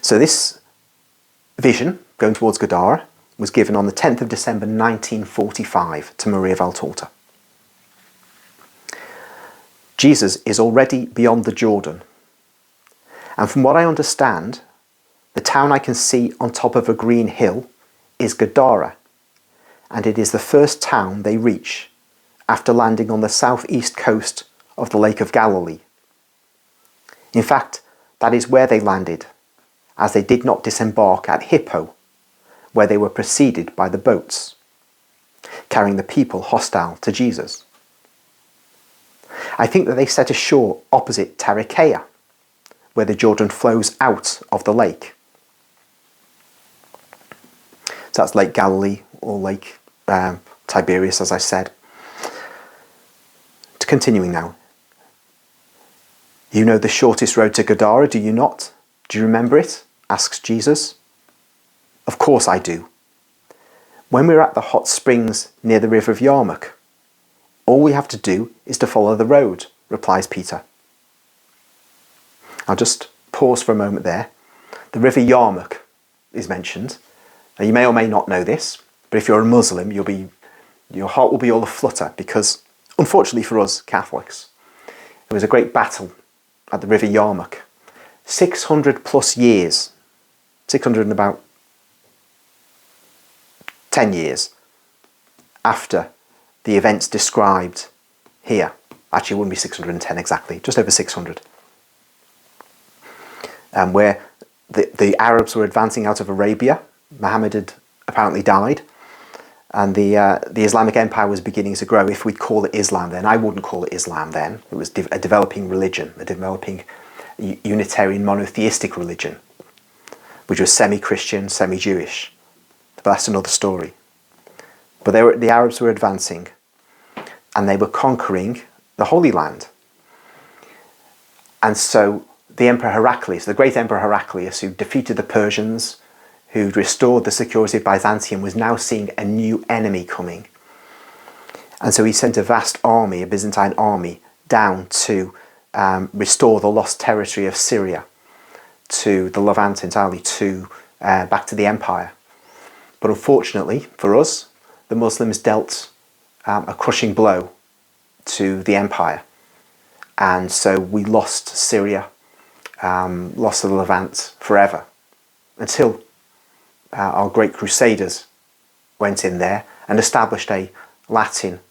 So this vision, going towards Gadara, was given on the 10th of December 1945 to Maria Valtorta. Jesus is already beyond the Jordan. And from what I understand, the town I can see on top of a green hill is Gadara, and it is the first town they reach after landing on the southeast coast of the Lake of Galilee. In fact, that is where they landed, as they did not disembark at Hippo, where they were preceded by the boats, carrying the people hostile to Jesus. I think that they set ashore opposite Tarichaea, where the Jordan flows out of the lake. So that's Lake Galilee, or Lake Tiberias, as I said. Continuing now. You know the shortest road to Gadara, do you not? Do you remember it? Asks Jesus. Of course I do. When we're at the hot springs near the river of Yarmuk, all we have to do is to follow the road, replies Peter. I'll just pause for a moment there. The river Yarmuk is mentioned. Now, you may or may not know this, but if you're a Muslim, your heart will be all aflutter because, unfortunately for us Catholics, there was a great battle at the river Yarmuk. 600 plus years, 600 and about 10 years after the events described here. Actually, it wouldn't be 610 exactly, just over 600. Where the Arabs were advancing out of Arabia. Muhammad had apparently died, and the Islamic Empire was beginning to grow, if we'd call it Islam then. I wouldn't call it Islam then. It was a developing religion, a developing Unitarian monotheistic religion, which was semi-Christian, semi-Jewish. But that's another story. But the Arabs were advancing, and they were conquering the Holy Land. And so the Emperor Heraclius, the great Emperor Heraclius, who defeated the Persians, who'd restored the security of Byzantium, was now seeing a new enemy coming. And so he sent a vast army, a Byzantine army, down to restore the lost territory of Syria to the Levant entirely, back to the empire. But unfortunately for us, the Muslims dealt a crushing blow to the empire. And so we lost Syria, lost the Levant forever, until our great crusaders went in there and established a Latin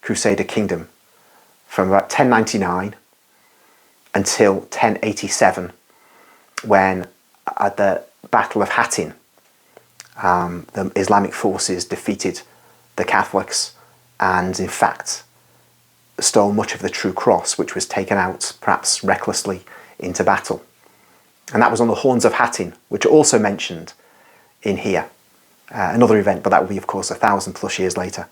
crusader kingdom from about 1099 until 1087, when at the Battle of Hattin, the Islamic forces defeated the Catholics and in fact stole much of the true cross, which was taken out perhaps recklessly into battle. And that was on the Horns of Hattin, which are also mentioned in here. Another event, but that will be of course 1,000 plus years later.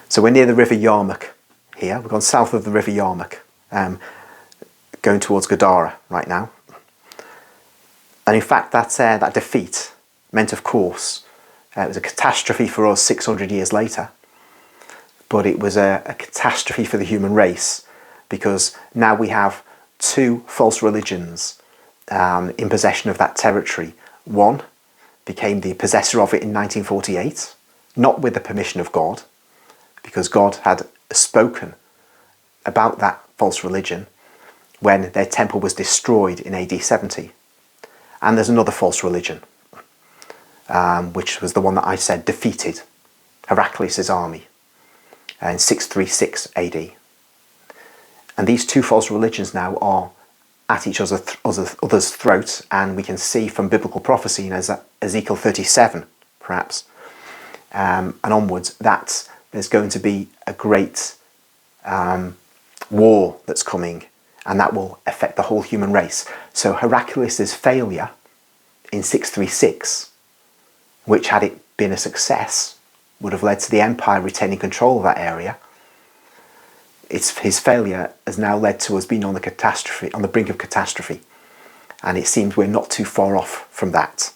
So we're near the river Yarmuk here. We've gone south of the river Yarmuk, going towards Gadara right now. And in fact that defeat meant, of course, it was a catastrophe for us 600 years later, but it was a catastrophe for the human race, because now we have two false religions in possession of that territory. One became the possessor of it in 1948, not with the permission of God, because God had spoken about that false religion when their temple was destroyed in AD 70. And there's another false religion, which was the one that I said defeated Heraclius' army in 636 AD. And these two false religions now are at each other's throats, and we can see from biblical prophecy in Ezekiel 37, perhaps, and onwards, that there's going to be a great war that's coming, and that will affect the whole human race. So Heraclius' failure in 636, which had it been a success, would have led to the empire retaining control of that area. His failure has now led to us being on the brink of catastrophe, and it seems we're not too far off from that.